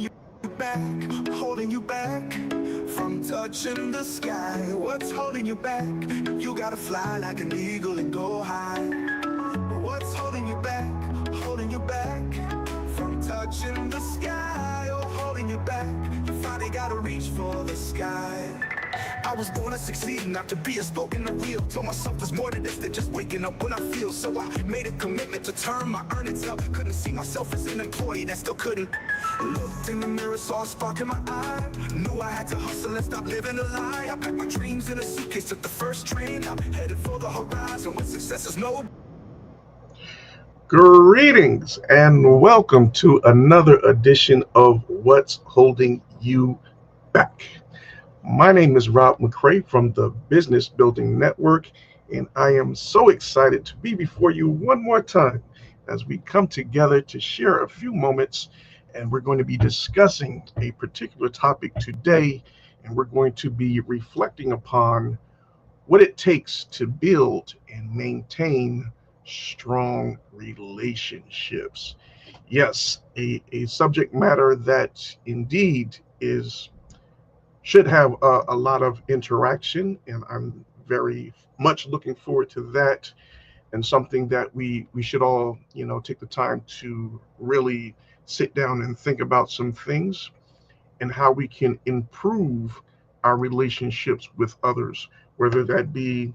you back, holding you back from touching the sky. What's holding you back? You gotta fly like an eagle and go high. What's holding you back from touching the sky? Oh, holding you back. You finally gotta reach for the sky. I was born to succeed, not to be a spoken or real. Told myself there's more to this than just waking up when I feel. So I made a commitment to turn my earnings up. Couldn't see myself as an employee that still couldn't. Looked in the mirror, saw a spark in my eye. Knew I had to hustle and stop living a lie. I packed my dreams in a suitcase, took the first train. I'm headed for the horizon when success is no. Greetings and welcome to another edition of What's Holding You Back. My name is Rob McCray from the Business Building Network, and I am so excited to be before you one more time as we come together to share a few moments. And we're going to be discussing a particular topic today, and we're going to be reflecting upon what it takes to build and maintain strong relationships. Yes, a subject matter that indeed is should have a lot of interaction, and I'm very much looking forward to that, and something that we should all take the time to really sit down and think about some things and how we can improve our relationships with others, whether that be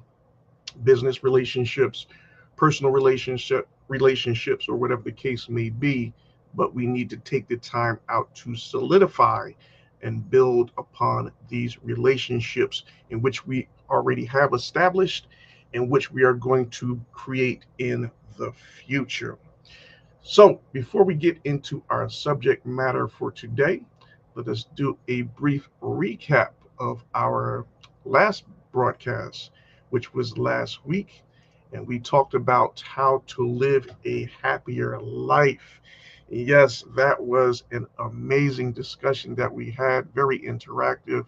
business relationships, personal relationships, or whatever the case may be. But we need to take the time out to solidify and build upon these relationships in which we already have established and which we are going to create in the future. So, before we get into our subject matter for today, let us do a brief recap of our last broadcast, which was last week. And we talked about how to live a happier life. Yes, that was an amazing discussion that we had, very interactive.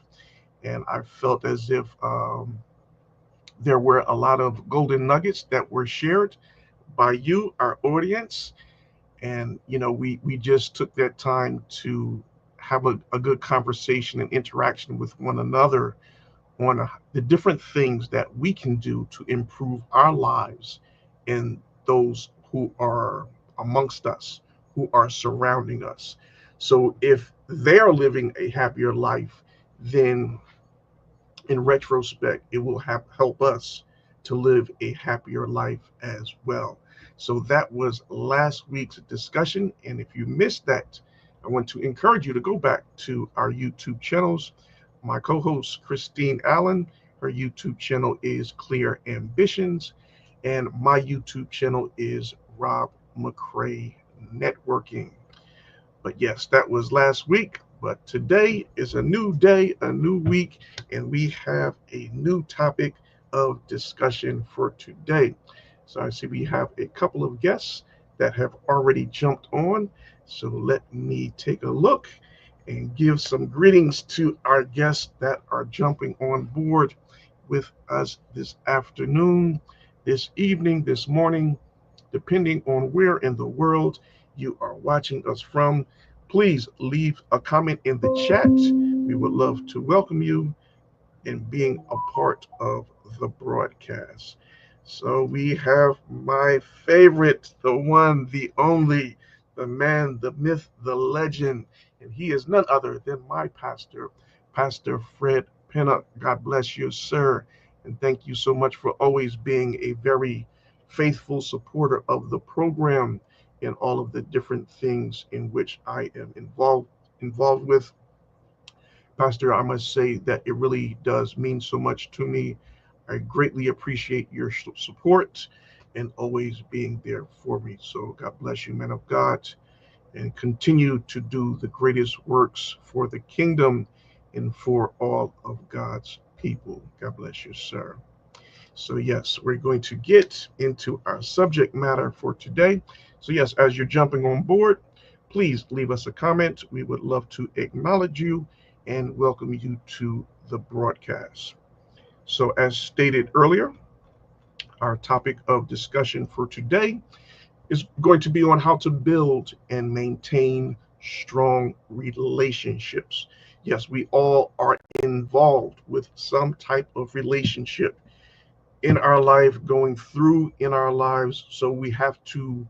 And I felt as if there were a lot of golden nuggets that were shared by you, our audience. And we just took that time to have a good conversation and interaction with one another on the different things that we can do to improve our lives and those who are amongst us, who are surrounding us. So if they're living a happier life, then in retrospect, it will help us to live a happier life as well. So that was last week's discussion. And if you missed that, I want to encourage you to go back to our YouTube channels. My co host, Christine Allen, her YouTube channel is Clear Ambitions, and my YouTube channel is Rob McCray Networking. But yes, that was last week. But today is a new day, a new week, and we have a new topic of discussion for today. So I see we have a couple of guests that have already jumped on. So let me take a look and give some greetings to our guests that are jumping on board with us this afternoon, this evening, this morning, depending on where in the world you are watching us from. Please leave a comment in the chat. We would love to welcome you in being a part of the broadcast. So we have my favorite, the one, the only, the man, the myth, the legend, and he is none other than my pastor, Pastor Fred Pinnock. God bless you, sir, and thank you so much for always being a very faithful supporter of the program and all of the different things in which I am involved with. Pastor, I must say that it really does mean so much to me. I greatly appreciate your support and always being there for me. So God bless you, man of God, and continue to do the greatest works for the kingdom and for all of God's people. God bless you, sir. So, yes, we're going to get into our subject matter for today. So, yes, as you're jumping on board, please leave us a comment. We would love to acknowledge you and welcome you to the broadcast. So, as stated earlier, our topic of discussion for today is going to be on how to build and maintain strong relationships. Yes, we all are involved with some type of relationship in our life, going through in our lives. So we have to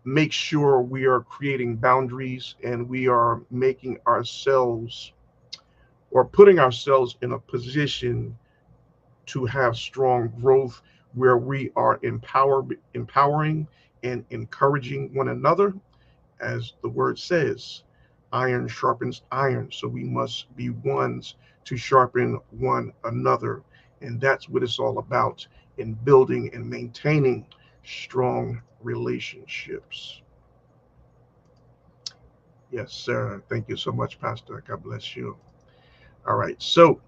make sure we are creating boundaries and we are making ourselves or putting ourselves in a position to have strong growth where we are empowering and encouraging one another. As the word says, iron sharpens iron. So we must be ones to sharpen one another. And that's what it's all about in building and maintaining strong relationships. Yes, sir. Thank you so much, Pastor. God bless you. All right. So,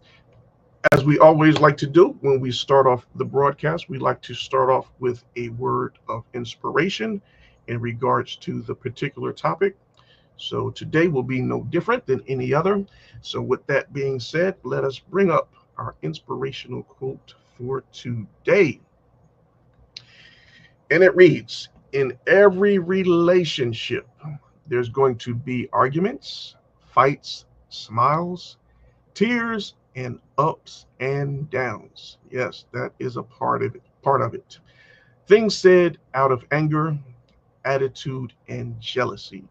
as we always like to do when we start off the broadcast, we like to start off with a word of inspiration in regards to the particular topic. So today will be no different than any other. So, with that being said, let us bring up our inspirational quote for today. And it reads: in every relationship, there's going to be arguments, fights, smiles, tears, and ups and downs. Yes, that is a part of it. Things said out of anger, attitude, and jealousy.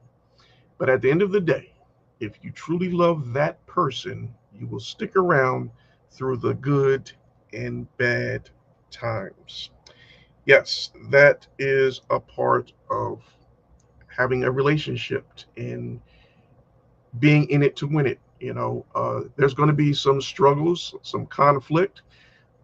But at the end of the day, if you truly love that person, you will stick around through the good and bad times. Yes, that is a part of having a relationship and being in it to win it. There's going to be some struggles, some conflict,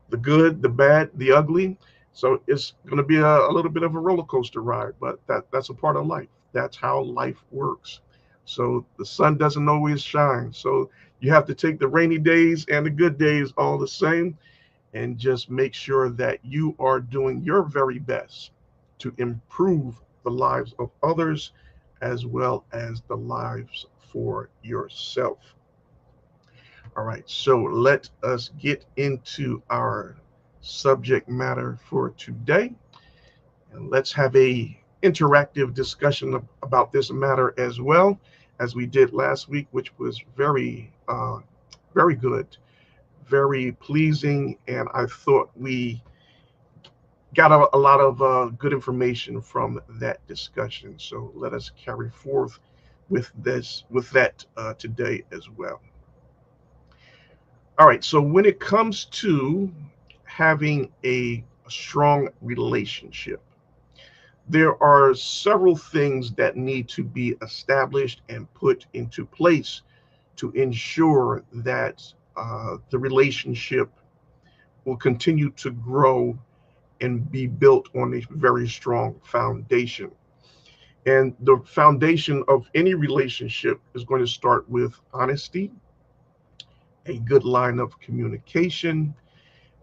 the good, the bad, the ugly. So it's going to be a little bit of a roller coaster ride, but that's a part of life. That's how life works. So the sun doesn't always shine. So you have to take the rainy days and the good days all the same and just make sure that you are doing your very best to improve the lives of others as well as the lives for yourself. All right, so let us get into our subject matter for today, and let's have a interactive discussion about this matter as well as we did last week, which was very good, very pleasing, and I thought we got a lot of good information from that discussion. So let us carry forth with that today as well. All right. So when it comes to having a strong relationship, there are several things that need to be established and put into place to ensure that the relationship will continue to grow and be built on a very strong foundation. And the foundation of any relationship is going to start with honesty, a good line of communication,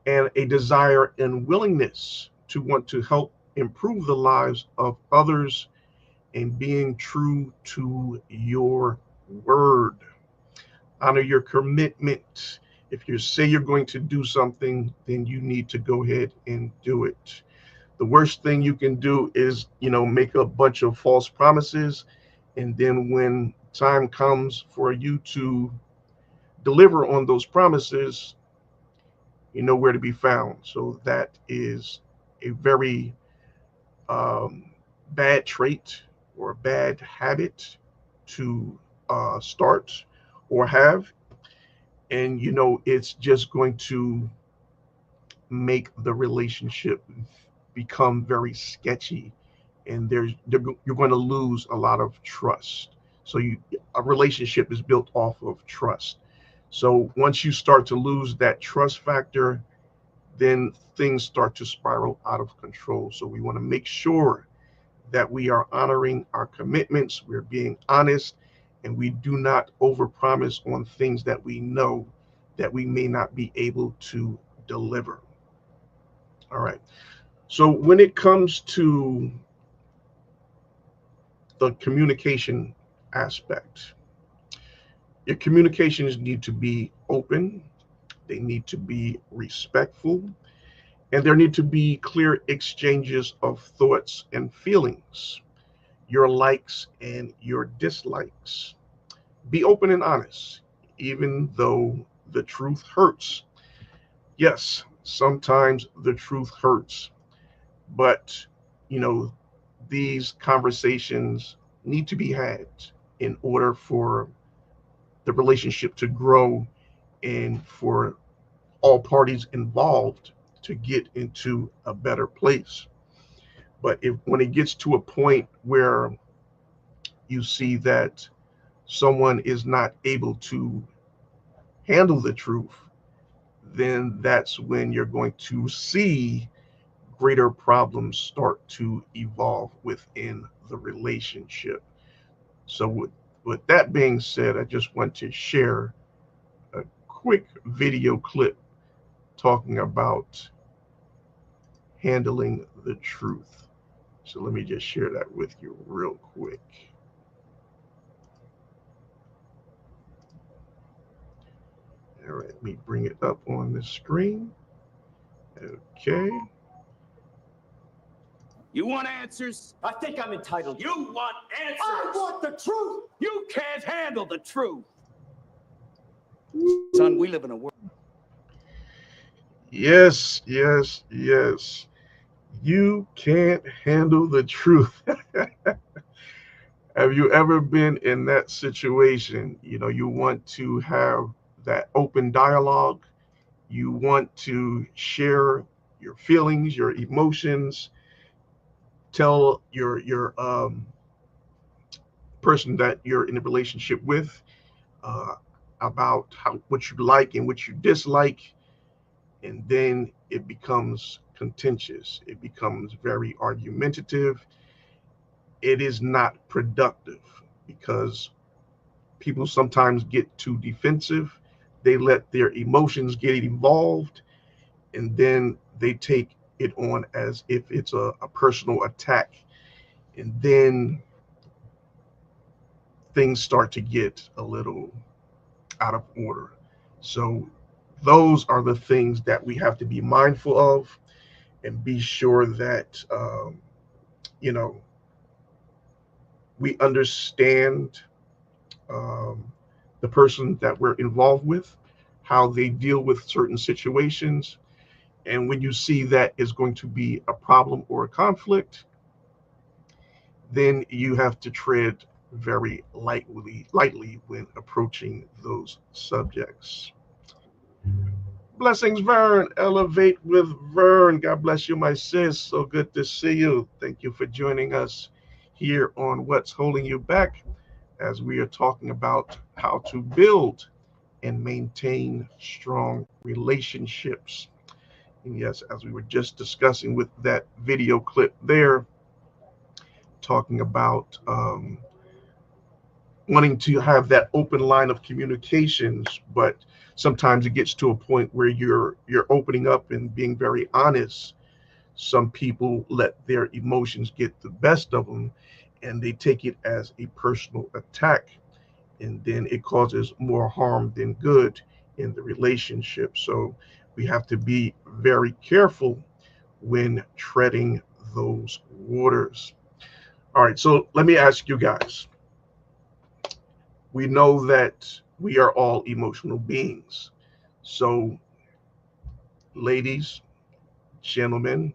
and a desire and willingness to want to help improve the lives of others and being true to your word. Honor your commitment. If you say you're going to do something, then you need to go ahead and do it. The worst thing you can do is, make a bunch of false promises. And then when time comes for you to deliver on those promises, you know where to be found. So that is a very um, bad trait or a bad habit to start or have. And, it's just going to make the relationship become very sketchy and you're going to lose a lot of trust. So a relationship is built off of trust. So once you start to lose that trust factor, then things start to spiral out of control. So we want to make sure that we are honoring our commitments, we're being honest, and we do not overpromise on things that we know that we may not be able to deliver. All right. So when it comes to the communication aspect, your communications need to be open, they need to be respectful, and there need to be clear exchanges of thoughts and feelings. your likes and your dislikes. Be open and honest, even though the truth hurts. Yes, sometimes the truth hurts, but you know, these conversations need to be had in order for the relationship to grow and for all parties involved to get into a better place. But if when it gets to a point where you see that someone is not able to handle the truth, then that's when you're going to see greater problems start to evolve within the relationship. So, with that being said, I just want to share a quick video clip talking about handling the truth. So, let me just share that with you real quick. All right, let me bring it up on the screen. Okay. You want answers? I think I'm entitled. You want answers? I want the truth. You can't handle the truth. Son, we live in a world. Yes, yes, yes. You can't handle the truth. Have you ever been in that situation? You want to have that open dialogue. You want to share your feelings, your emotions, tell your person that you're in a relationship with uh, about what you like and what you dislike, and then it becomes contentious. It becomes very argumentative. It is not productive because people sometimes get too defensive. They let their emotions get involved, and then they take it on as if it's a personal attack. And then things start to get a little out of order. So, those are the things that we have to be mindful of and be sure that, you know, we understand um, the person that we're involved with, how they deal with certain situations. And when you see that is going to be a problem or a conflict, then you have to tread very lightly when approaching those subjects. Blessings, Vern. Elevate with Vern. God bless you, my sis. So good to see you. Thank you for joining us here on What's Holding You Back as we are talking about how to build and maintain strong relationships. And yes, as we were just discussing with that video clip there, talking about wanting to have that open line of communications, but sometimes it gets to a point where you're opening up and being very honest. Some people let their emotions get the best of them, and they take it as a personal attack, and then it causes more harm than good in the relationship. So we have to be very careful when treading those waters. All right, so let me ask you guys. We know that we are all emotional beings. So, ladies, gentlemen,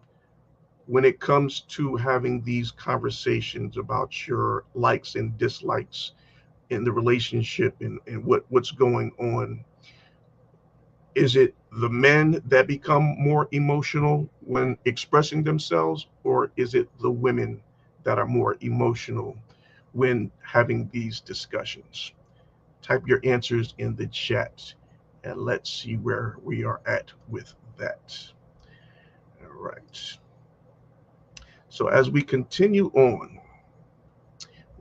when it comes to having these conversations about your likes and dislikes in the relationship and what's going on, is it the men that become more emotional when expressing themselves, or is it the women that are more emotional when having these discussions? Type your answers in the chat and let's see where we are at with that. All right. So, as we continue on,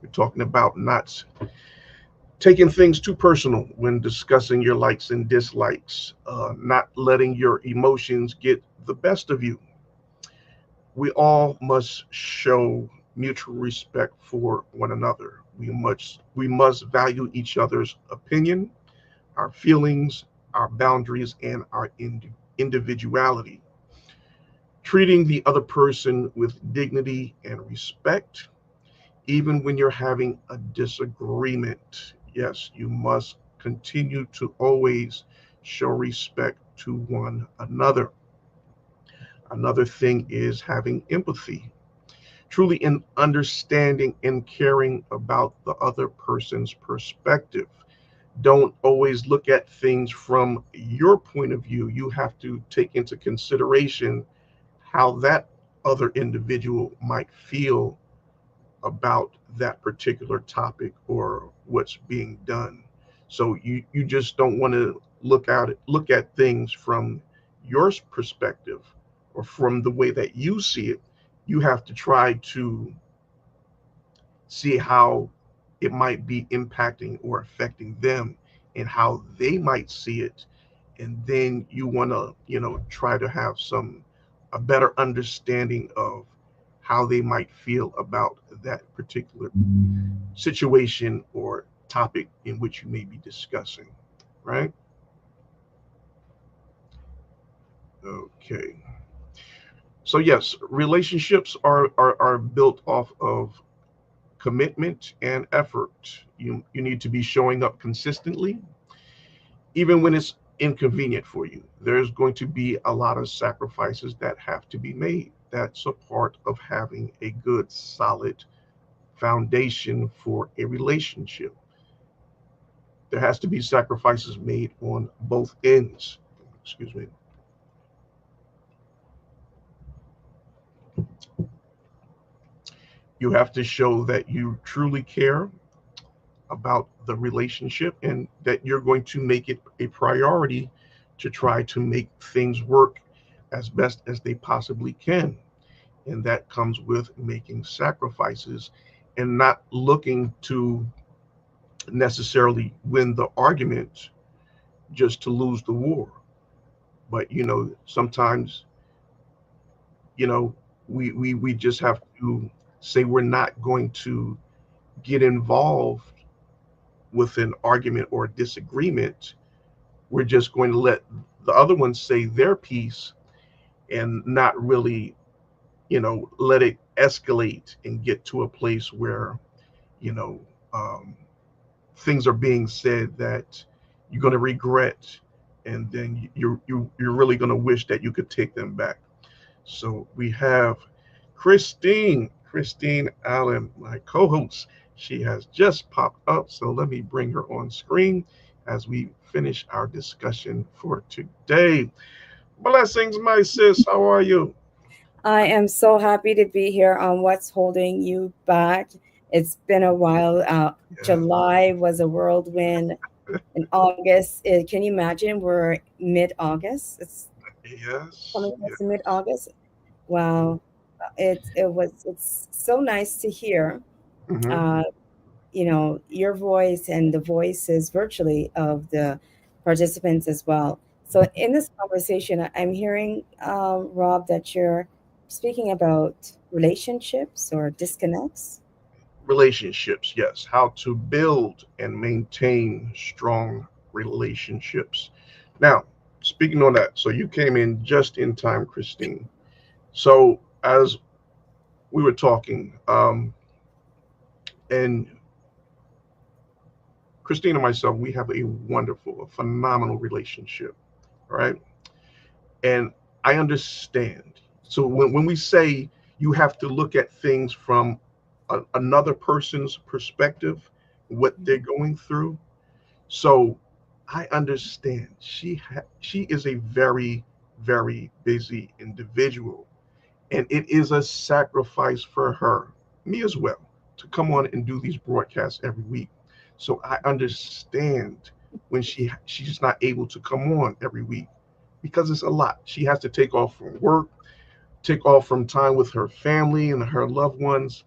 we're talking about not taking things too personal when discussing your likes and dislikes, not letting your emotions get the best of you. We all must show mutual respect for one another. We must value each other's opinion, our feelings, our boundaries, and our individuality. Treating the other person with dignity and respect Even when you're having a disagreement, yes, you must continue to always show respect to one another. Another thing is having empathy, truly in understanding and caring about the other person's perspective. Don't always look at things from your point of view. You have to take into consideration how that other individual might feel about that particular topic or what's being done. So you just don't want to look at things from your perspective or from the way that you see it. You have to try to see how it might be impacting or affecting them and how they might see it. And then you want to, try to have a better understanding of how they might feel about that particular situation or topic in which you may be discussing, right? Okay. So yes, relationships are built off of commitment and effort. You need to be showing up consistently, even when it's inconvenient for you. There's going to be a lot of sacrifices that have to be made. That's a part of having a good, solid foundation for a relationship. There has to be sacrifices made on both ends. Excuse me. You have to show that you truly care about the relationship and that you're going to make it a priority to try to make things work as best as they possibly can. And that comes with making sacrifices and not looking to necessarily win the argument just to lose the war. But sometimes you know we just have to say we're not going to get involved with an argument or a disagreement. We're just going to let the other one say their piece and not really, let it escalate and get to a place where, you know, um, things are being said that you're going to regret, and then you're really going to wish that you could take them back. So we have Christine Allen, my co-host. She has just popped up, so let me bring her on screen as we finish our discussion for today. Blessings, my sis. How are you? I am so happy to be here on What's Holding You Back. It's been a while. Yeah. July was a whirlwind. In August, can you imagine? We're mid-August. It's Yes. coming to mid-August. Wow, it's so nice to hear. Hmm. Uh, your voice and the voices virtually of the participants as well. So in this conversation, I'm hearing, Rob, that you're speaking about relationships or disconnects. Relationships, yes. How to build and maintain strong relationships. Now, speaking on that, so you came in just in time, Christine. So as we were talking, and Christine and myself, we have a wonderful, a phenomenal relationship, right? And I understand. So when we say you have to look at things from another person's perspective, what they're going through. So I understand. She is a very, very busy individual, and it is a sacrifice for her, me as well, to come on and do these broadcasts every week. So I understand when she's not able to come on every week because it's a lot. She has to take off from work, take off from time with her family and her loved ones.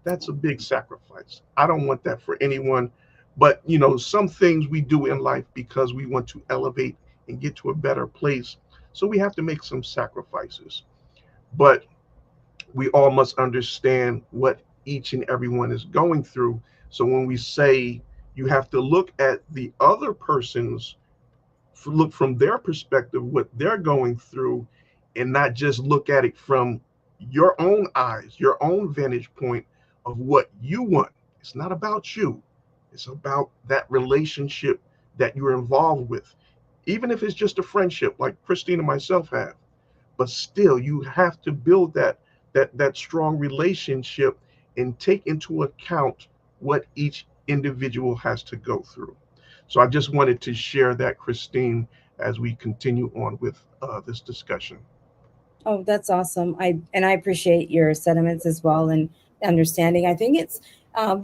That's a big sacrifice. I don't want that for anyone. But some things we do in life because we want to elevate and get to a better place. So we have to make some sacrifices. But we all must understand what each and everyone is going through. So when we say you have to look at the other person's, look from their perspective, what they're going through, and not just look at it from your own eyes, your own vantage point, of what you want. It's not about you. It's about that relationship that you're involved with. Even if it's just a friendship like Christine and myself have, but still you have to build that strong relationship and take into account what each individual has to go through. So I just wanted to share that, Christine, as we continue on with this discussion. Oh, that's awesome. I appreciate your sentiments as well and understanding. I think it's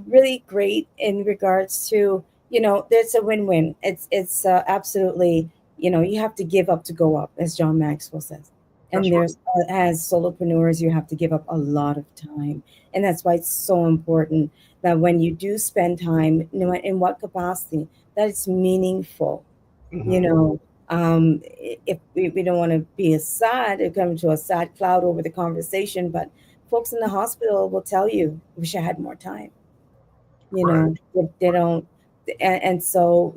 really great in regards to, there's a win-win. It's absolutely, you have to give up to go up, as John Maxwell says. And That's right. there's as solopreneurs, you have to give up a lot of time, and that's why it's so important that when you do spend time, in what capacity, that it's meaningful. you Hmm. know if we don't want to be a sad or come to a sad cloud over the conversation, but folks in the hospital will tell you, wish I had more time. Right. They don't. And so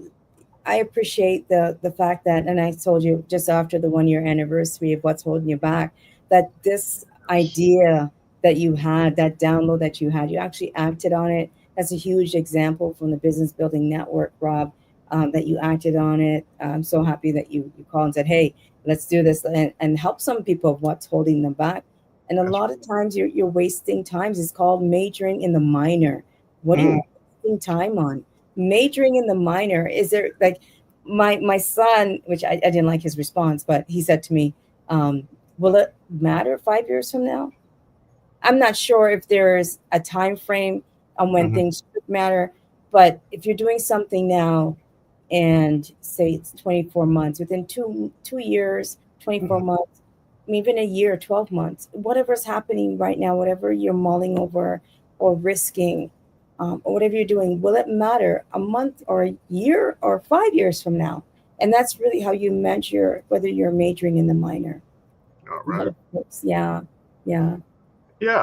I appreciate the fact that, and I told you just after the 1 year anniversary of what's holding you back, that this idea that you had, that download that you had, you actually acted on it. That's a huge example from the Business Building Network, Rob, that you acted on it. I'm so happy that you called and said, "Hey, let's do this," and help some people of what's holding them back. And a That's lot of times you're wasting times. It's called majoring in the minor. What are mm, you wasting time on? Majoring in the minor, is there like my son, which I didn't like his response, but he said to me, will it matter 5 years from now? I'm not sure if there's a time frame on when hmm things should matter, but if you're doing something now and say it's 24 months, within 2 years, 24 hmm months, even a year, 12 months, whatever's happening right now, whatever you're mulling over or risking, or whatever you're doing, will it matter a month or a year or 5 years from now? And that's really how you measure whether you're majoring in the minor. All A lot right. of folks, yeah, yeah. Yeah,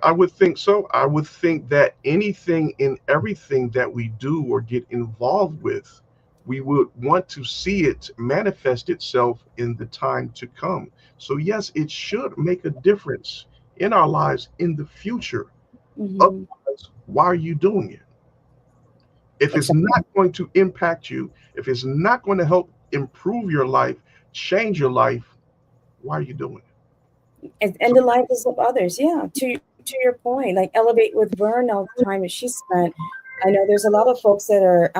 I would think so. I would think that anything and everything that we do or get involved with, we would want to see it manifest itself in the time to come. So, yes, it should make a difference in our lives in the future. Hmm. Otherwise, why are you doing it? If it's Exactly. not going to impact you, if it's not going to help improve your life, change your life, why are you doing it? And So, the lives of others. Yeah, to your point, like Elevate with Vern, all the time that she spent. I know there's a lot of folks that are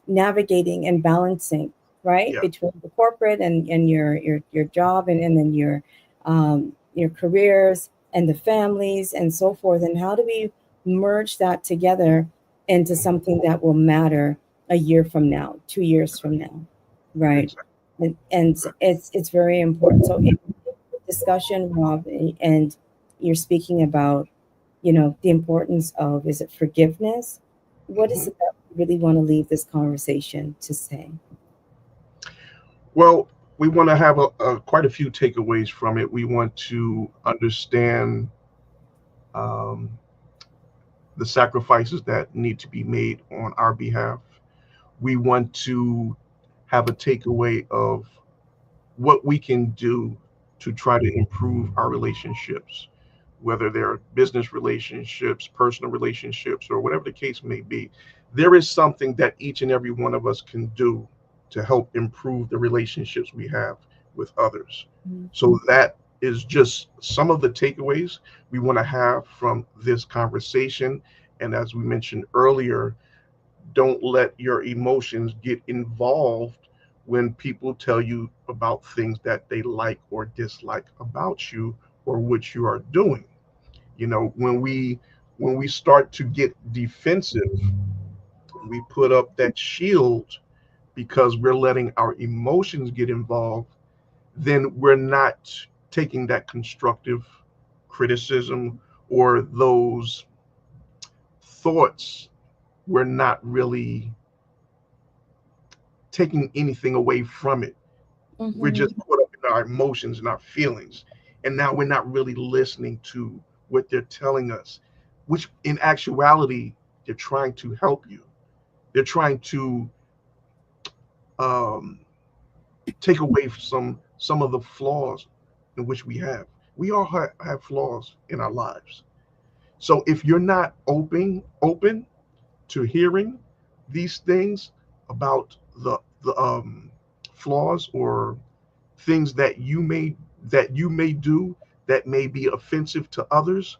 navigating and balancing, right, yeah, between the corporate and your job, and then your careers and the families and so forth. And how do we merge that together into something that will matter a year from now, 2 years from now, right? exactly. And it's very important. So discussion, Rob, and you're speaking about, the importance of, is it forgiveness? What is Mhm. it that we really want to leave this conversation to say? Well, we want to have quite a few takeaways from it. We want to understand um, the sacrifices that need to be made on our behalf. We want to have a takeaway of what we can do to try to improve our relationships, whether they're business relationships, personal relationships, or whatever the case may be. There is something that each and every one of us can do to help improve the relationships we have with others. Mhm. So that is just some of the takeaways we want to have from this conversation. And as we mentioned earlier, don't let your emotions get involved when people tell you about things that they like or dislike about you or what you are doing. When we start to get defensive, we put up that shield because we're letting our emotions get involved, then we're not taking that constructive criticism or those thoughts. We're not really taking anything away from it. We're Mhm. just caught up in our emotions and our feelings. And now we're not really listening to what they're telling us, which in actuality, they're trying to help you. They're trying to um, take away some of the flaws in which we have. We all have flaws in our lives. So if you're not open to hearing these things about the flaws or things that you may do that may be offensive to others,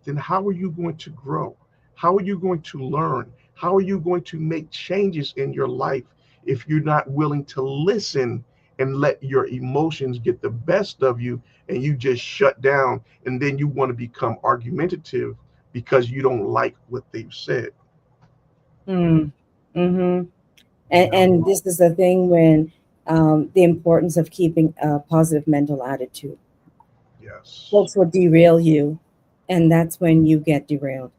then how are you going to grow? How are you going to learn? How are you going to make changes in your life if you're not willing to listen and let your emotions get the best of you and you just shut down and then you want to become argumentative because you don't like what they've said? Mm. Mm-hmm. You know? And this is the thing when the importance of keeping a positive mental attitude. Yes. Folks will derail you, and that's when you get derailed.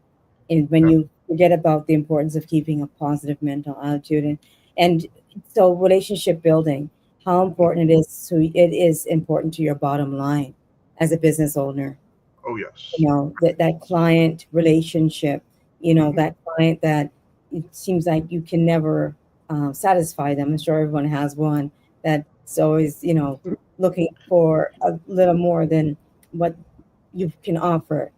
And when Yeah. you forget about the importance of keeping a positive mental attitude, and so relationship building, how important it is. So it is important to your bottom line as a business owner. Oh yes. You know that client relationship. You know Hmm. that client that it seems like you can never satisfy them. I'm sure everyone has one that's always looking for a little more than what you can offer.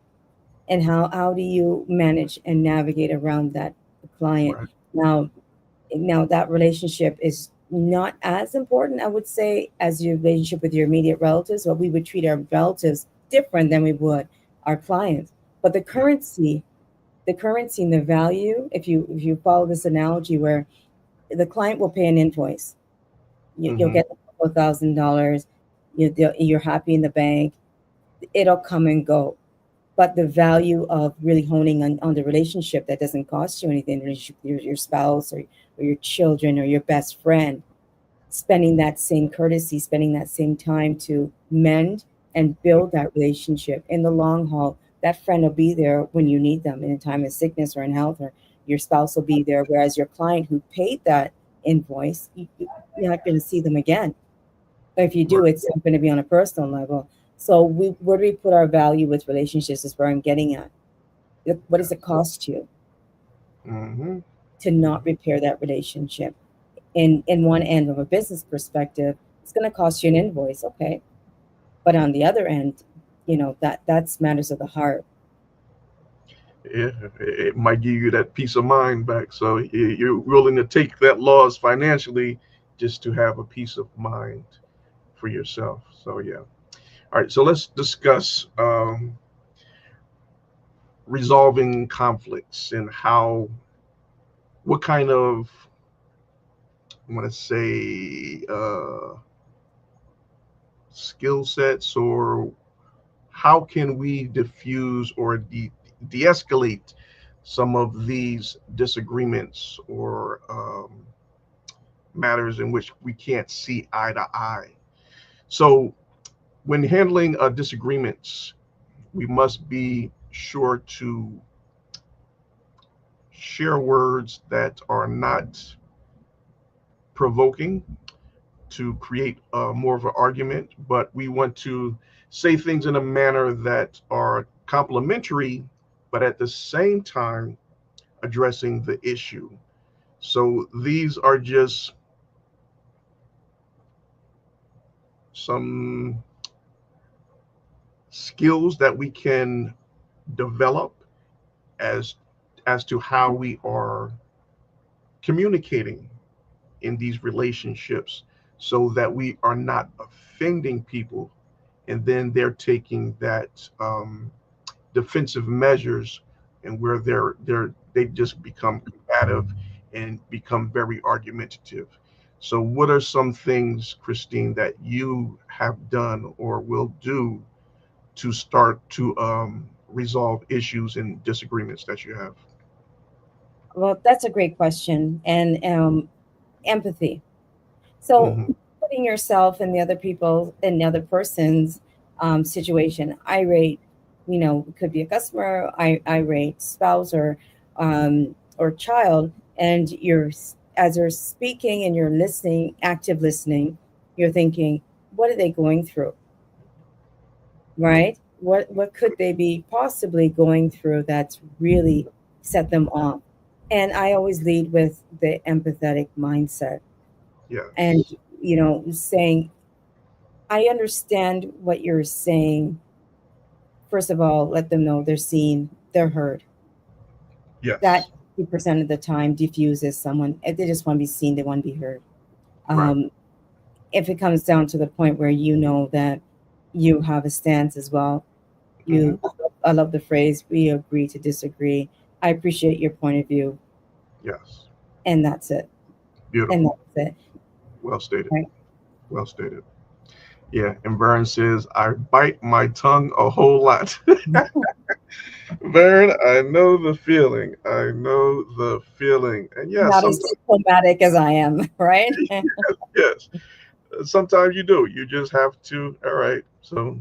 And how do you manage and navigate around that client? Right. Now now that relationship is not as important, I would say, as your relationship with your immediate relatives, but we would treat our relatives different than we would our clients. But Yeah. the currency and the value, if you follow this analogy where the client will pay an invoice, you'll Hmm. get a couple of $1,000, you're happy in the bank, it'll come and go. But the value of really honing on the relationship that doesn't cost you anything, the relationship with your spouse or your children or your best friend, spending that same courtesy, spending that same time to mend and build that relationship in the long haul. That friend will be there when you need them in a time of sickness or in health, or your spouse will be there. Whereas your client who paid that invoice, you're not going to see them again. But if you do, Right. it's going to be on a personal level. So where do we put our value with relationships is where I'm getting at. What does Yes. it cost you Hmm. to not repair that relationship? In one end of a business perspective, it's going to cost you an invoice, okay? But on the other end, that's matters of the heart. Yeah, it might give you that peace of mind back. So you're willing to take that loss financially just to have a peace of mind for yourself. So yeah. All right. So let's discuss resolving conflicts and what kind of, I want to say, skill sets, or how can we diffuse or de-escalate some of these disagreements or matters in which we can't see eye to eye. So, when handling disagreements, we must be sure to share words that are not provoking to create more of an argument, but we want to say things in a manner that are complementary, but at the same time addressing the issue. So, these are just some skills that we can develop as to how we are communicating in these relationships so that we are not offending people and then they're taking that defensive measures and where they just become combative and become very argumentative. So what are some things, Christine, that you have done or will do to start to resolve issues and disagreements that you have? Well, that's a great question. And empathy. So Hmm. putting yourself in the other person's situation, irate, it could be a customer, irate spouse or child, and as you're speaking and you're listening, active listening, you're thinking, what are they going through, right? What could they be possibly going through that's really set them off? And I always lead with the empathetic mindset, and Yes. saying, I understand what you're saying. First of all, let them know they're seen, they're heard. That Yes. 2% of the time diffuses someone. If they just want to be seen, they want to be heard. Right. Um, if it comes down to the point where you know that you have a stance as well, Hmm. you I love the phrase we agree to disagree. I appreciate your point of view, Yes. and that's it. And Beautiful. that's it. Well stated. Right. Well stated. Yeah. And Vern says, I bite my tongue a whole lot. Vern, I know the feeling. I know the feeling. And yeah, Not as sometimes, diplomatic as I am, right? yes, sometimes you do. You just have to, all right. So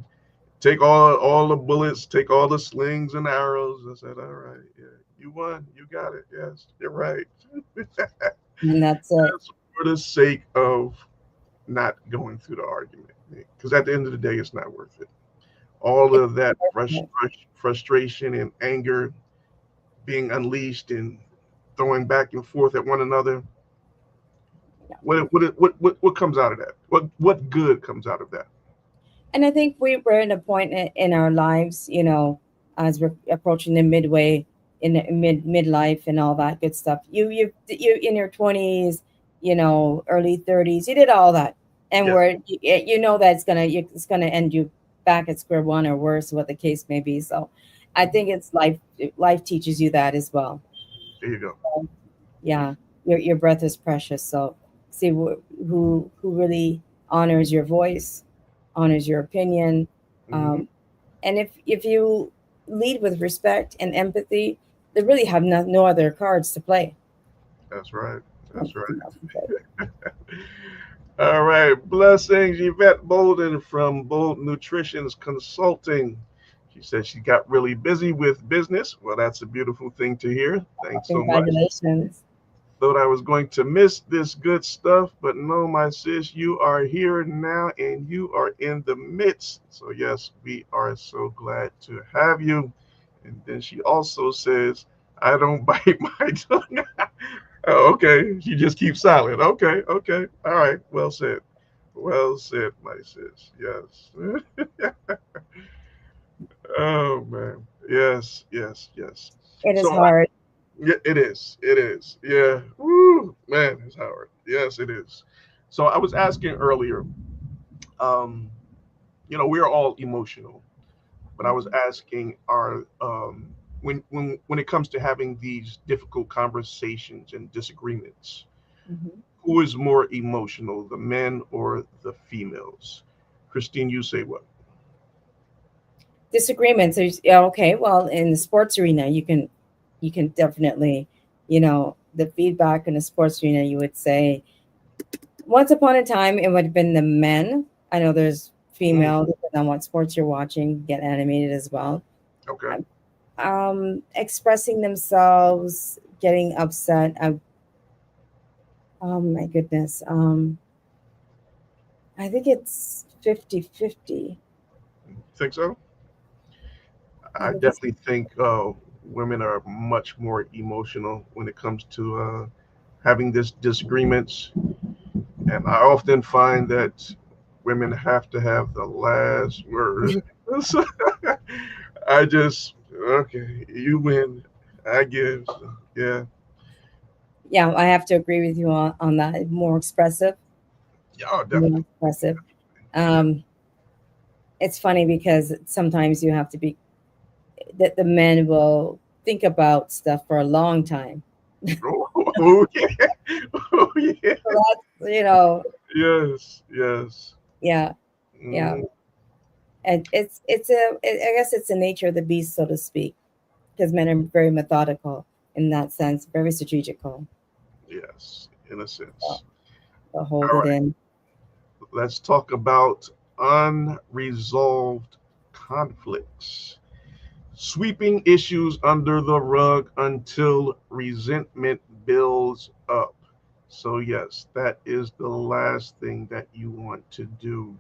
take all the bullets, take all the slings and arrows. I said, all right, yeah, you won. You got it. Yes, you're right. And that's it. Just for the sake of not going through the argument. Because at the end of the day, it's not worth it. All It's of that unfortunate. frustration and anger being unleashed and throwing back and forth at one another. What comes out of that? What good comes out of that? And I think we're in a point in our lives, as we're approaching the midway in the midlife and all that good stuff. You in your 20s, early 30s, you did all that, and Yes, you know that it's gonna end you back at square one or worse, what the case may be. So, I think it's life. Life teaches you that as well. there you go. Yeah, your breath is precious. So see who really honors your voice, honors your opinion, Hmm. um, and if you lead with respect and empathy, they really have no other cards to play. That's right. That's That's right. the most important. All right. Blessings, Yvette Bolden from Bold Nutrition's Consulting. She said she got really busy with business. Well, that's a beautiful thing to hear. Thanks so much. Congratulations. Thought I was going to miss this good stuff, but no, my sis, you are here now and you are in the midst. So, yes, we are so glad to have you. And then she also says, I don't bite my tongue. Oh, okay. She just keeps silent. Okay, okay. All right. Well said. Well said, my sis. Yes. Oh, man. Yes, yes, yes. It is So, hard. yeah, it is. It is. Yeah. Woo, man, it's Howard. Yes, it is. So I was asking earlier, um, we are all emotional, but I was Mhm. asking our when it comes to having these difficult conversations and disagreements, Mhm. who is more emotional, the men or the females? Christine, you say what? Disagreements. Yeah, okay. Well, in the sports arena, you can definitely, the feedback in the sports arena, you would say once upon a time, it would have been the men. I know there's Mm, female, depending on what sports you're watching, get animated as well. okay. Expressing themselves, getting upset. Oh my goodness. I think it's 50-50. Think so? I I think it's definitely think women are much more emotional when it comes to having this disagreements, and I often find that women have to have the last word. So, I just okay, you win, I give. So, yeah, yeah, I have to agree with you on that. More expressive, yeah, oh, more definitely. expressive. Um, it's funny because sometimes you have to be that the men will think about stuff for a long time. Oh, yeah, oh yeah, So that's yes, yes. yeah, yeah. Mm, And I guess it's the nature of the beast, so to speak, because men are very methodical in that sense, very strategical. yes, in a So sense. they'll hold All it right, in. let's talk about unresolved conflicts. Sweeping issues under the rug until resentment builds up. So, yes, that is the last thing that you want to do.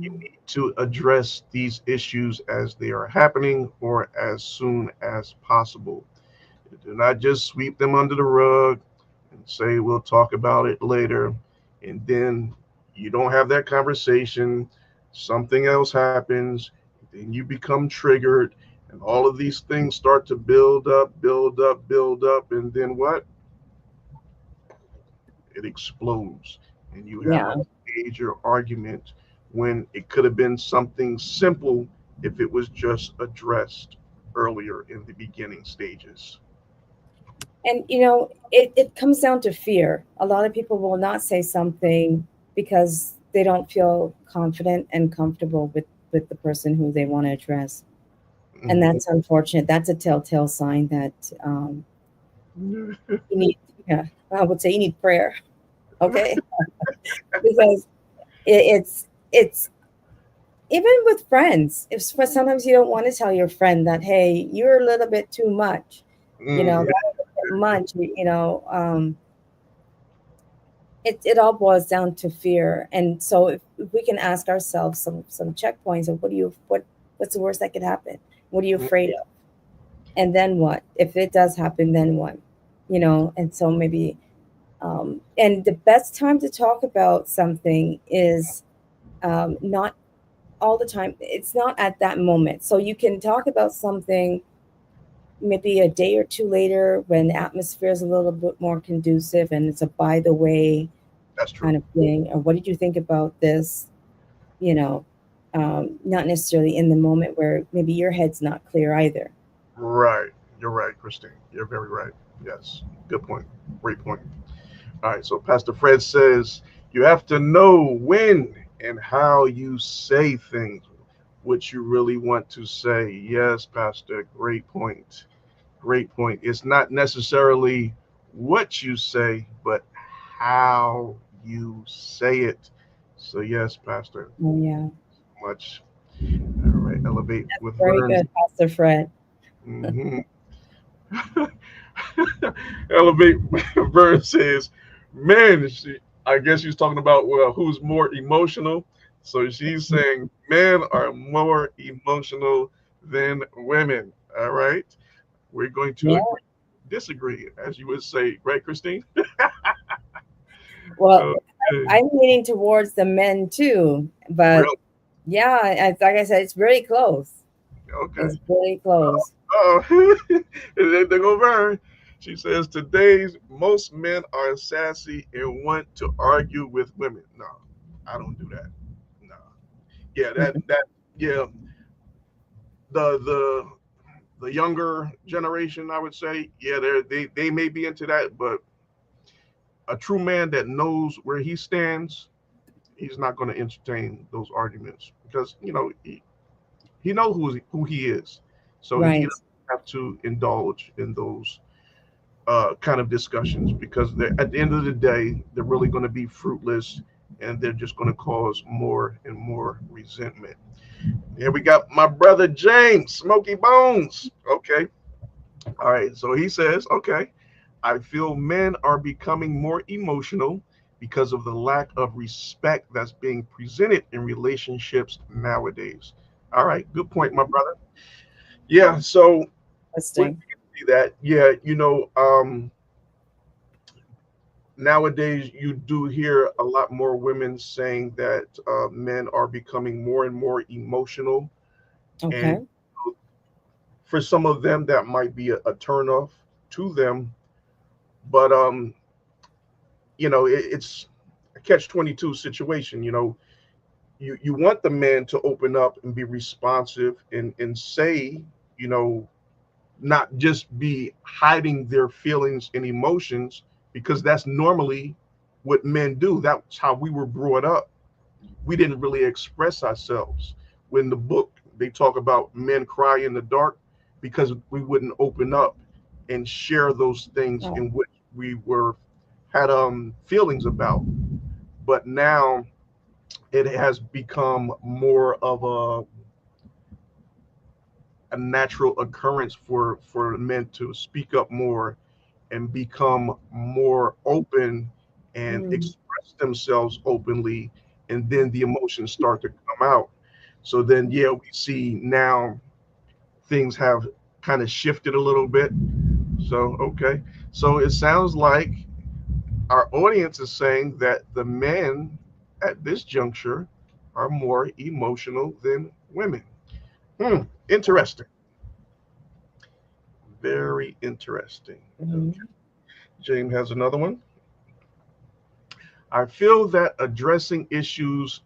You Mm. need to address these issues as they are happening or as soon as possible. Do not just sweep them under the rug and say, we'll talk about it later. And then you don't have that conversation. Something else happens. Then you become triggered. And all of these things start to build up, build up, build up, and then what? It explodes. And you have a Yeah. major argument when it could have been something simple if it was just addressed earlier in the beginning stages. And it comes down to fear. A lot of people will not say something because they don't feel confident and comfortable with the person who they want to address. And Mhm. that's unfortunate. That's a telltale sign that you need, yeah, I would say you need prayer. Okay. Because it's even with friends. If sometimes you don't want to tell your friend that, hey, you're a little bit too much, Mm, that was a bit much, it all boils down to fear. And so if we can ask ourselves some checkpoints of what's the worst that could happen? What are you mm, afraid of? And then what? If it does happen, then what? And so maybe and the best time to talk about something is not all the time. It's not at that moment. So you can talk about something maybe a day or two later when the atmosphere is a little bit more conducive and it's a by the way that's true. kind of thing. Or what did you think about this? You know, not necessarily in the moment where maybe your head's not clear either. Right. You're right, Christine. You're very right. Yes. Good point. Great point. All right. So Pastor Fred says you have to know when and how you say things, what you really want to say. Yes, Pastor. Great point. Great point. It's not necessarily what you say, but how you say it. So, yes, Pastor, Oh yeah, much. All right. Elevate with very Vern. good, Pastor Fred. Hmm. Elevate Vern says, man, I guess she's talking about, well, who's more emotional. So she's saying men are more emotional than women. All right. We're going to Yeah. agree, disagree, as you would say, right, Christine? Well, Okay. I'm leaning towards the men too, but Real. yeah, like I said, it's really close. Okay. It's really close. Oh, and then they go Vern. She says today's most men are sassy and want to argue with women. No, I don't do that. No. Yeah, that yeah. The younger generation, I would say, yeah, they may be into that, but a true man that knows where he stands, he's not going to entertain those arguments because he knows who he is, so he Right. doesn't have to indulge in those kind of discussions because at the end of the day, they're really going to be fruitless and they're just going to cause more and more resentment. Here we got my brother James, Smoky Bones. Okay. All right. So he says, okay, I feel men are becoming more emotional because of the lack of respect that's being presented in relationships nowadays. All right. Good point, my brother. Yeah. So we Interesting. can see that. Yeah. Nowadays you do hear a lot more women saying that men are becoming more and more emotional, and Okay. for some of them that might be a turn off to them, but it's a catch 22 situation. You want the man to open up and be responsive and say, you know not just be hiding their feelings and emotions, because that's normally what men do. That's how we were brought up. We didn't really express ourselves. When the book they talk about men cry in the dark because we wouldn't open up and share those things Oh. in which we were had feelings about. But now it has become more of a natural occurrence for men to speak up more and become more open and Mm. express themselves openly, and then the emotions start to come out. So then, yeah, we see now things have kind of shifted a little bit. So okay, so it sounds like our audience is saying that the men at this juncture are more emotional than women. Interesting. Very interesting. Okay. Mhm. James has another one. I feel that addressing issues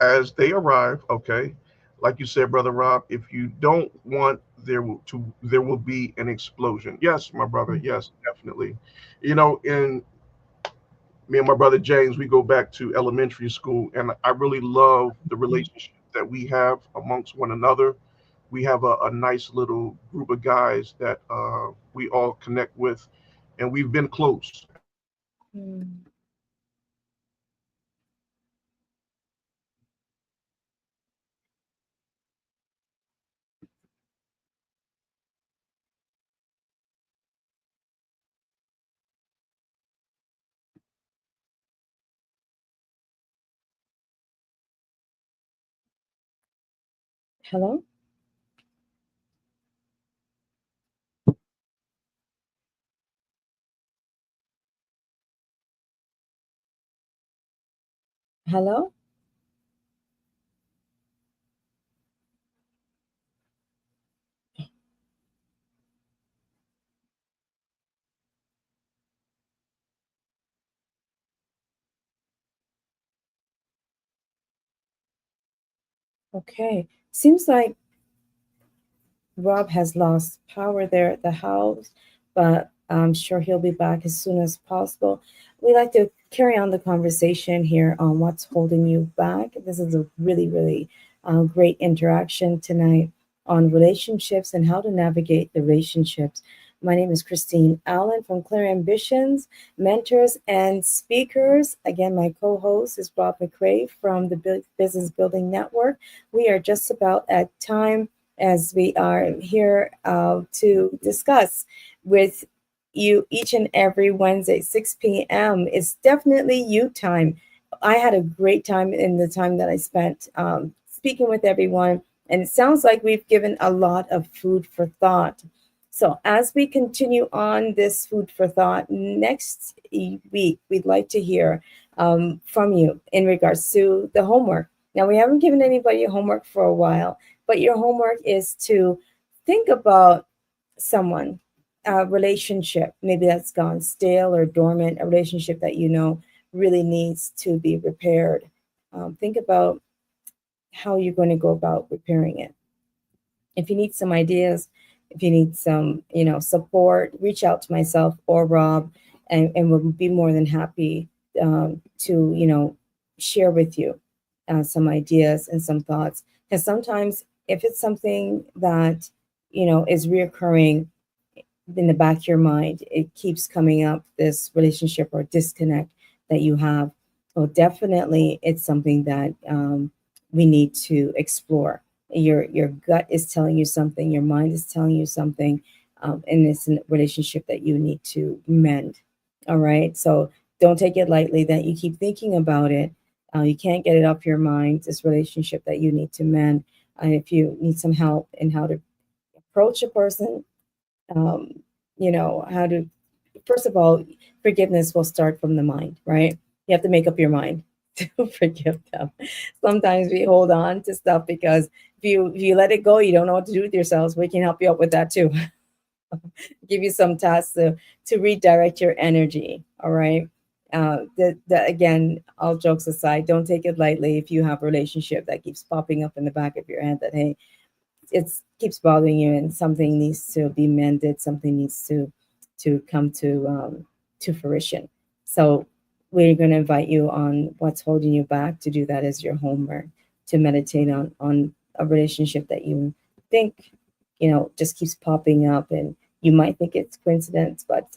as they arrive, okay, like you said, brother Rob, if you don't want there will be an explosion. Yes, my brother, yes, definitely. In me and my brother James, we go back to elementary school, and I really love the relationship that we have amongst one another. We have a nice little group of guys that we all connect with, and we've been close. Mm. Hello? Hello? Okay. Seems like Rob has lost power there at the house, but I'm sure he'll be back as soon as possible. We like to carry on the conversation here on what's holding you back. This is a really, really great interaction tonight on relationships and how to navigate the relationships. My name is Christine Allen from Clear Ambitions, Mentors and Speakers. Again, my co host is Rob McCrae from the Business Building Network. We are just about at time as we are here to discuss with you each and every Wednesday, 6 p.m. It's definitely you time. I had a great time in the time that I spent speaking with everyone, and it sounds like we've given a lot of food for thought. So, as we continue on this food for thought, next week, we'd like to hear from you in regards to the homework. Now, we haven't given anybody homework for a while, but your homework is to think about someone, a relationship, maybe that's gone stale or dormant, a relationship that you know really needs to be repaired. Think about how you're going to go about repairing it. If you need some ideas, if you need some, support, reach out to myself or Rob, and we'll be more than happy to, share with you some ideas and some thoughts. Because sometimes if it's something that, is reoccurring in the back of your mind, it keeps coming up, this relationship or disconnect that you have. Well, definitely it's something that we need to explore. Your gut is telling you something, your mind is telling you something, and it's a relationship that you need to mend. All right. So don't take it lightly that you keep thinking about it. You can't get it off your mind, this relationship that you need to mend. If you need some help in how to approach a person, um, how to, first of all, forgiveness will start from the mind, right? You have to make up your mind to forgive them. Sometimes we hold on to stuff because if you let it go, you don't know what to do with yourselves. We can help you out with that too. Give you some tasks to redirect your energy. All right. Again, all jokes aside, don't take it lightly if you have a relationship that keeps popping up in the back of your head that, hey, it keeps bothering you and something needs to be mended, something needs to come to fruition. So we're going to invite you on what's holding you back, to do that as your homework, to meditate on a relationship that you think just keeps popping up, and you might think it's coincidence, but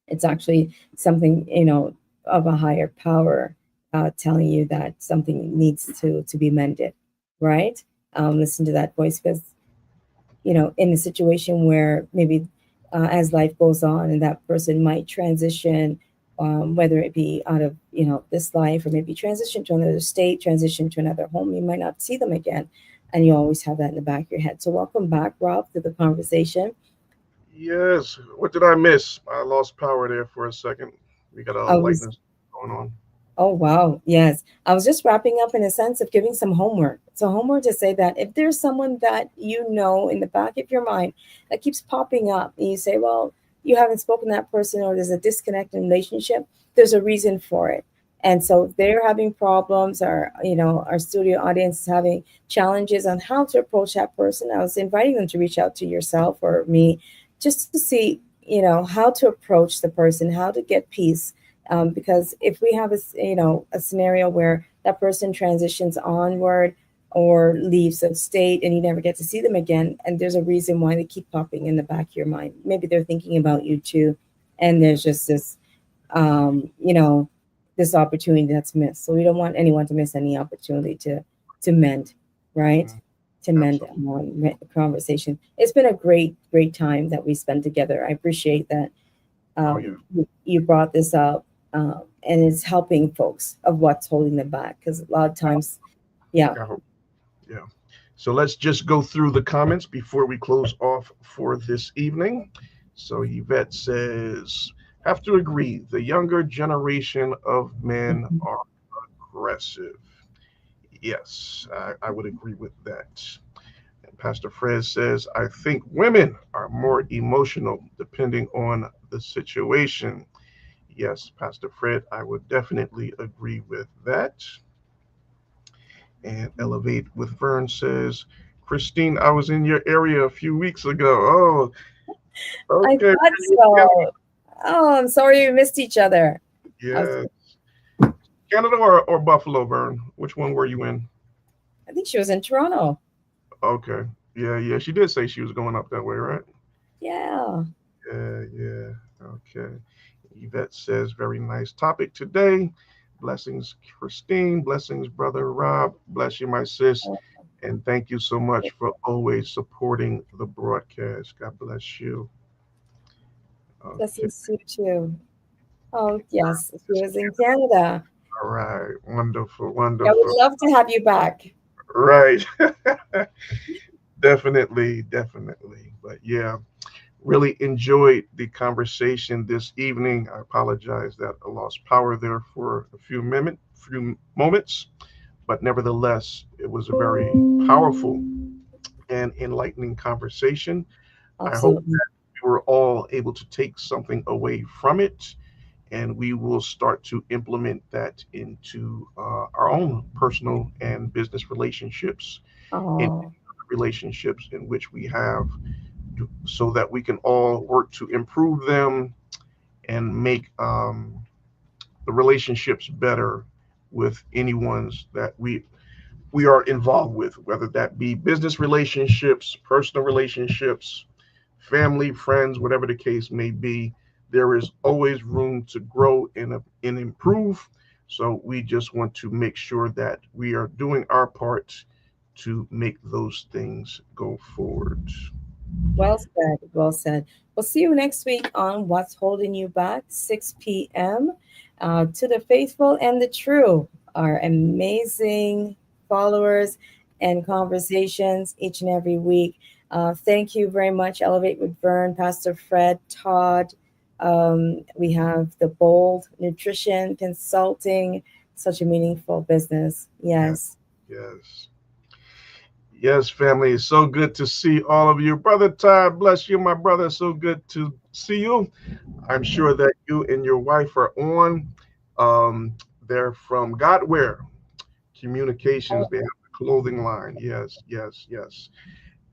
it's actually something of a higher power telling you that something needs to be mended, right? Listen to that voice, because in a situation where maybe as life goes on and that person might transition, whether it be out of this life, or maybe transition to another state, transition to another home, you might not see them again, and you always have that in the back of your head. So welcome back, Rob, to the conversation. Yes. What did I miss? I lost power there for a second. We got a I was lightning going on. Oh, wow. Yes. I was just wrapping up in a sense of giving some homework. So, homework to say that if there's someone that you know in the back of your mind that keeps popping up, and you say, well, you haven't spoken to that person, or there's a disconnect in relationship, there's a reason for it. And so, if they're having problems, or, our studio audience is having challenges on how to approach that person, I was inviting them to reach out to yourself or me just to see, how to approach the person, how to get peace, because if we have a scenario where that person transitions onward or leaves a state and you never get to see them again, and there's a reason why they keep popping in the back of your mind, maybe they're thinking about you too, and there's just this um, you know this opportunity that's missed. So we don't want anyone to miss any opportunity to mend, right? Mm, To mend absolutely. conversation. It's been a great time that we spent together. I appreciate that Oh yeah. you brought this up, and it's helping folks of what's holding them back, because a lot of times, yeah. I hope. Yeah. So let's just go through the comments before we close off for this evening. So Yvette says, have to agree, the younger generation of men Mhm. are aggressive. Yes, I would agree with that. And Pastor Fred says, I think women are more emotional depending on the situation. Yes, Pastor Fred, I would definitely agree with that. And Elevate with Vern says, Christine, I was in your area a few weeks ago. Oh, I okay. thought so. Oh, I'm sorry we missed each other. I was, Yeah. Canada or Buffalo, Vern? Which one were you in? I think she was in Toronto. Okay. Yeah, yeah. She did say she was going up that way, right? Yeah. Yeah, yeah. Okay. Yvette says, very nice topic today. Blessings, Christine. Blessings, Brother Rob. Bless you, my sis. And thank you so much for always supporting the broadcast. God bless you. Okay. Blessings to you too. Oh, yes, she was in Canada. All right. Wonderful, Yeah, we'd wonderful. love to have you back. Right. Definitely, definitely. But yeah, really enjoyed the conversation this evening. I apologize that I lost power there for a few moments, but nevertheless, it was a very powerful and enlightening conversation. I hope Absolutely. that we were all able to take something away from it, and we will start to implement that into our own personal and business relationships, in Oh, relationships in which we have, so that we can all work to improve them and make the relationships better with anyone's that we are involved with, whether that be business relationships, personal relationships, family, friends, whatever the case may be. There is always room to grow and improve. So we just want to make sure that we are doing our part to make those things go forward. well said. Well said. We'll see you next week on What's Holding You Back, 6 p.m. To the faithful and the true, our amazing followers and conversations each and every week. Thank you very much, Elevate with Vern, Pastor Fred, Todd. We have the Bold Nutrition Consulting, such a meaningful business. Yeah, Yes. yes. Yes, family. It's so good to see all of you. Brother Todd, bless you, my brother. So good to see you. I'm sure that you and your wife are on. They're from Godware Communications. They have a clothing line. Yes, yes, yes.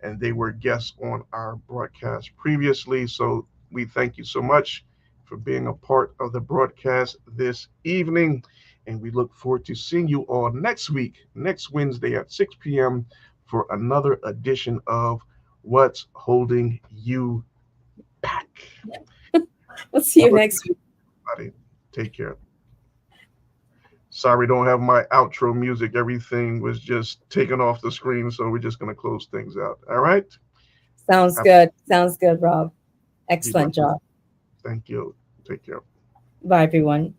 And they were guests on our broadcast previously. So we thank you so much for being a part of the broadcast this evening. And we look forward to seeing you all next week, next Wednesday at 6 p.m. for another edition of What's Holding You Back. We'll see Have you a next week. Everybody, take care. Sorry, don't have my outro music. Everything was just taken off the screen, so we're just going to close things out. All right? Sounds Have good. Sounds good, Rob. be blessed. Excellent job. Thank you. Take care. Bye, everyone.